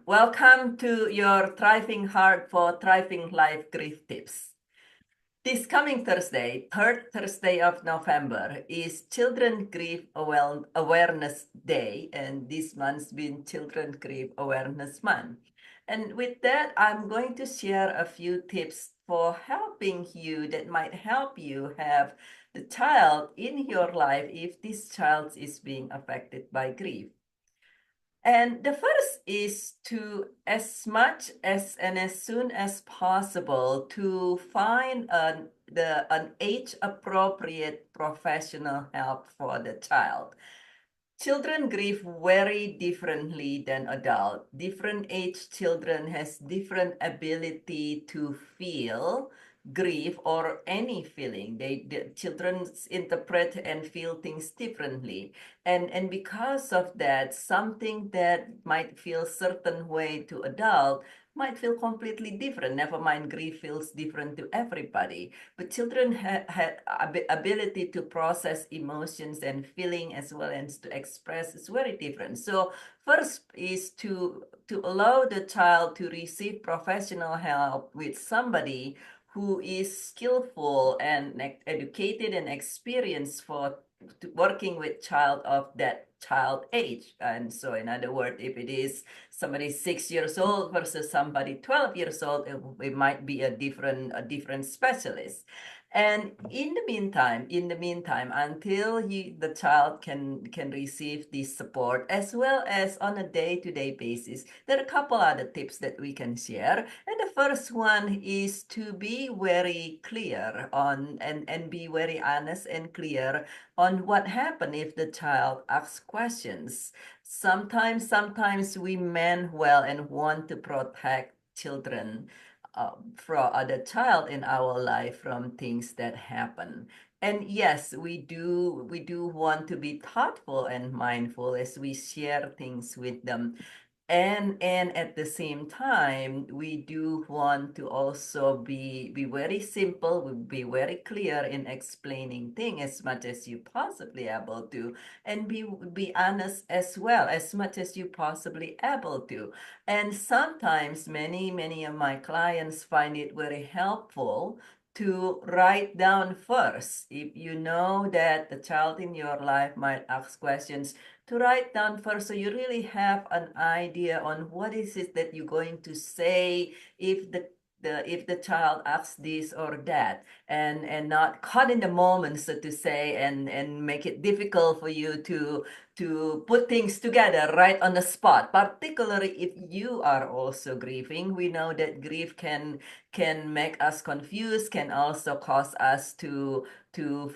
Welcome to your Thriving Heart for Thriving Life Grief Tips. This coming Thursday, third Thursday of November, is Children Grief Awareness Day, and this month's been Children Grief Awareness Month. And with that, I'm going to share a few tips for helping you that might help you have the child in your life if this child is being affected by grief. And the first is to, as much as and as soon as possible, to find an age-appropriate professional help for the child. Children grieve very differently than adults. Different age children has different ability to feel grief or any feeling. The children interpret and feel things differently. And because of that, something that might feel certain way to adult might feel completely different. Never mind, grief feels different to everybody. But children have ability to process emotions and feeling as well as to express is very different. So first is to allow the child to receive professional help with somebody who is skillful and educated and experienced for working with child of that child age. And so in other words, if it is somebody 6 years old versus somebody 12 years old, it might be a different specialist. And in the meantime, until the child can receive this support as well as on a day-to-day basis, there are a couple other tips that we can share. And the first one is to be very clear on and be very honest and clear on what happened if the child asks questions. Sometimes we mean well and want to protect children from other child in our life from things that happen. And yes, we do want to be thoughtful and mindful as we share things with them. And at the same time, we do want to also be very simple, be very clear in explaining things as much as you possibly able to, and be honest as well as much as you possibly able to. And sometimes many of my clients find it very helpful to write down first. If you know that the child in your life might ask questions, to write down first so you really have an idea on what is it that you're going to say if the child asks this or that, and not caught in the moment, so to say, and make it difficult for you to put things together right on the spot, particularly if you are also grieving. We know that grief can make us confused, can also cause us to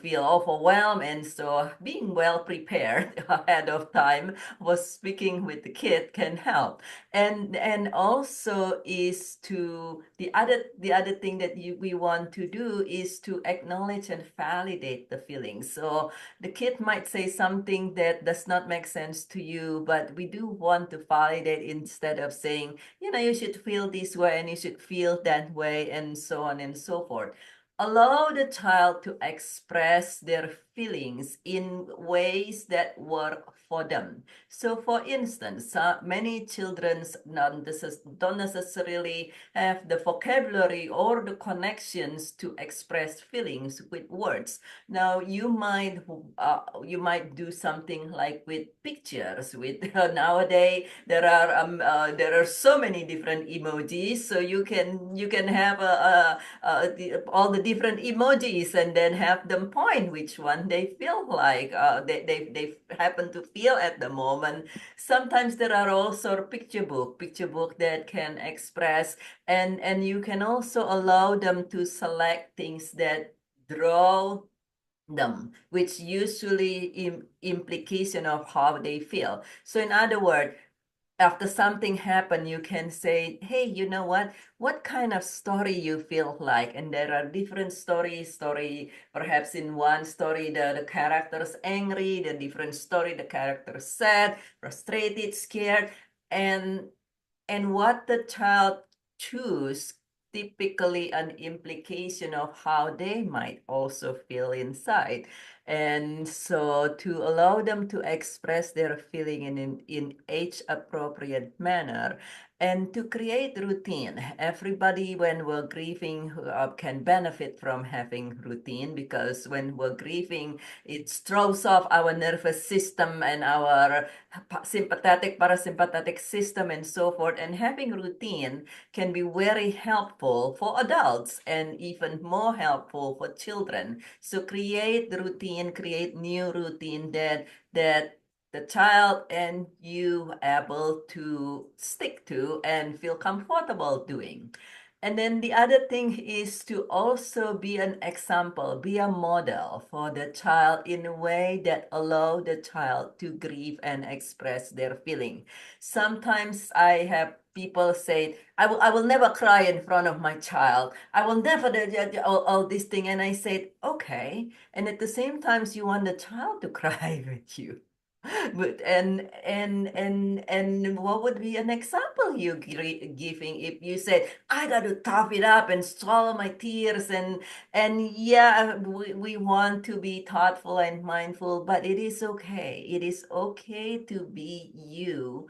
feel overwhelmed. And so being well prepared ahead of time was speaking with the kid can help. And also is to the other thing that we want to do is to acknowledge and validate the feelings. So the kid might say something that does not make sense to you, but we do want to validate instead of saying, you should feel this way and you should feel that way, and so on and so forth. Allow the child to express their feelings in ways that work for them. So for instance, many children don't necessarily have the vocabulary or the connections to express feelings with words. Now you might do something like with pictures. With nowadays there are so many different emojis, so you can have all the different emojis and then have them point which one they feel like they happen to feel at the moment. Sometimes there are also picture book that can express, and you can also allow them to select things that draw them, which usually implication of how they feel. So in other words, after something happened, you can say, hey, you know what kind of story you feel like? And there are different story. Perhaps in one story, the character's angry, the different story, the character's sad, frustrated, scared. And what the child choose typically an implication of how they might also feel inside. And so to allow them to express their feeling in age appropriate manner and to create routine. Everybody, when we're grieving, can benefit from having routine, because when we're grieving, it throws off our nervous system and our sympathetic, parasympathetic system and so forth. And having routine can be very helpful for adults and even more helpful for children. So create routine, create new routine that the child and you able to stick to and feel comfortable doing. And then the other thing is to also be an example, be a model for the child in a way that allow the child to grieve and express their feeling. Sometimes I have people say, I will never cry in front of my child. I will never do all this thing. And I said, okay. And at the same time, you want the child to cry with you. But and what would be an example you giving if you said, I got to tough it up and swallow my tears, and yeah, we want to be thoughtful and mindful, but it is okay. It is okay to be you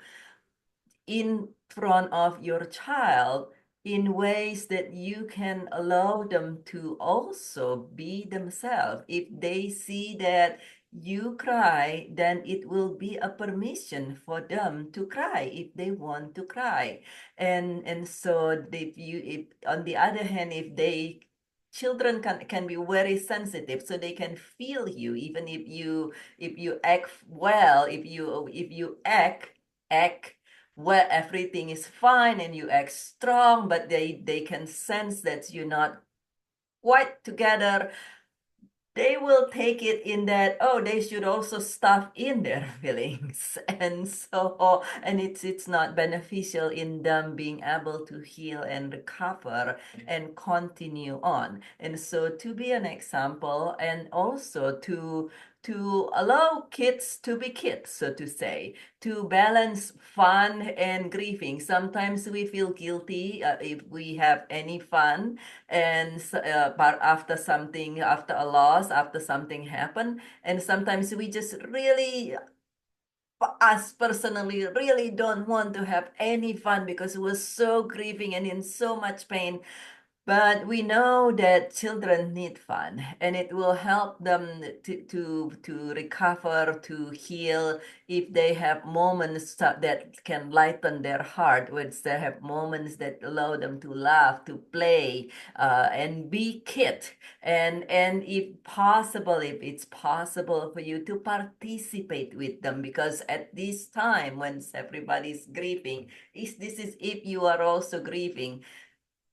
in front of your child in ways that you can allow them to also be themselves. If they see that you cry, then it will be a permission for them to cry if they want to cry. And so if on the other hand, if they children can be very sensitive, so they can feel you even if you act well, if you act where everything is fine and you act strong, but they can sense that you're not quite together. They will take it in that, oh, they should also stuff in their feelings. And so, and it's not beneficial in them being able to heal and recover and continue on. And so to be an example, and also to allow kids to be kids, so to say, to balance fun and grieving. Sometimes we feel guilty if we have any fun, and but after a loss, after something happened, and sometimes we just really, us personally, really don't want to have any fun because we're so grieving and in so much pain. But we know that children need fun, and it will help them to recover, to heal. If they have moments that can lighten their heart, when they have moments that allow them to laugh, to play, and be kid. And if possible, if it's possible for you to participate with them, because at this time when everybody's grieving, this is if you are also grieving,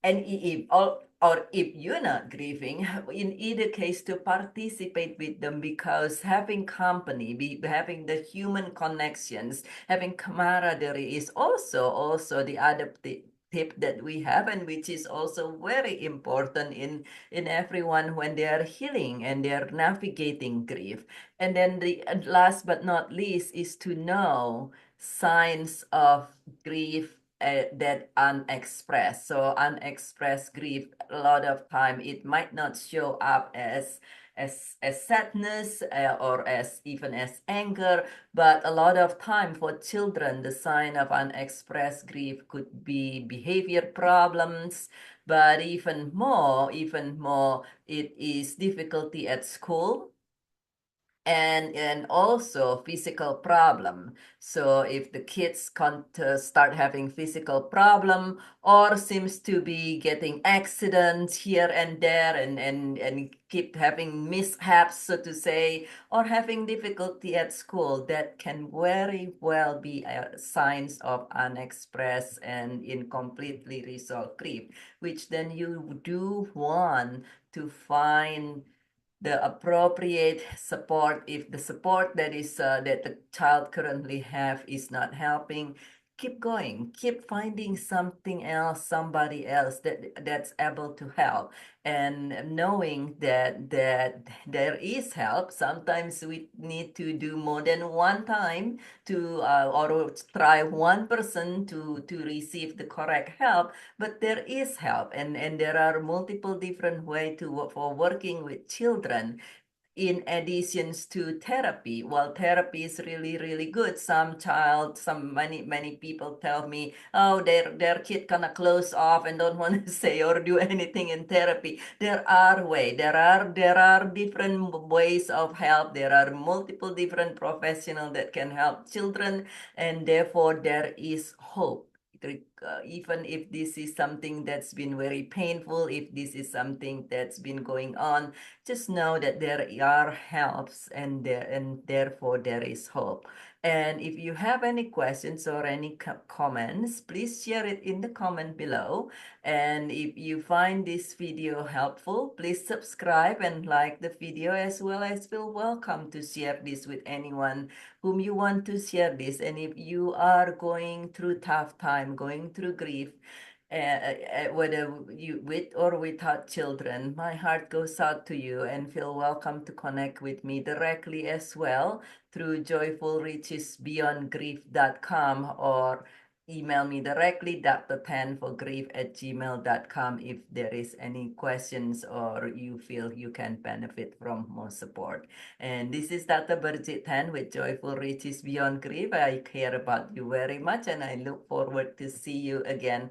and if or if you're not grieving, in either case, to participate with them, because having company, having the human connections, having camaraderie is also the other tip that we have, and which is also very important in everyone when they are healing and they are navigating grief. And then the last but not least is to know signs of grief that unexpressed. So unexpressed grief, a lot of time it might not show up as sadness, or as even as anger, but a lot of time for children, the sign of unexpressed grief could be behavior problems, but even more, it is difficulty at school, and also physical problem. So if the kids can't start having physical problem, or seems to be getting accidents here and there, and keep having mishaps, so to say, or having difficulty at school, that can very well be signs of unexpressed and incompletely resolved grief, which then you do want to find the appropriate support. If the support that is that the child currently have is not helping, keep going, keep finding something else, somebody else that's able to help, and knowing that there is help. Sometimes we need to do more than one time to or try one person to receive the correct help, but there is help, and there are multiple different way for working with children. in addition to therapy. Well, therapy is really, really good. Many people tell me, oh, their kid kind of close off and don't want to say or do anything in therapy. There are different ways of help. There are multiple different professionals that can help children, and therefore there is hope. Even if this is something that's been very painful, if this is something that's been going on, just know that there are helps, and therefore there is hope. And if you have any questions or any comments, please share it in the comment below. And if you find this video helpful, please subscribe and like the video, as well as feel welcome to share this with anyone whom you want to share this. And if you are going through tough time, going through grief, whether you with or without children, my heart goes out to you, and feel welcome to connect with me directly as well through joyfulrichesbeyondgrief.com, or email me directly, drtan4grief@gmail.com, if there is any questions or you feel you can benefit from more support. And this is Dr. BirgitteTan with Joyful Riches Beyond Grief. I care about you very much, and I look forward to see you again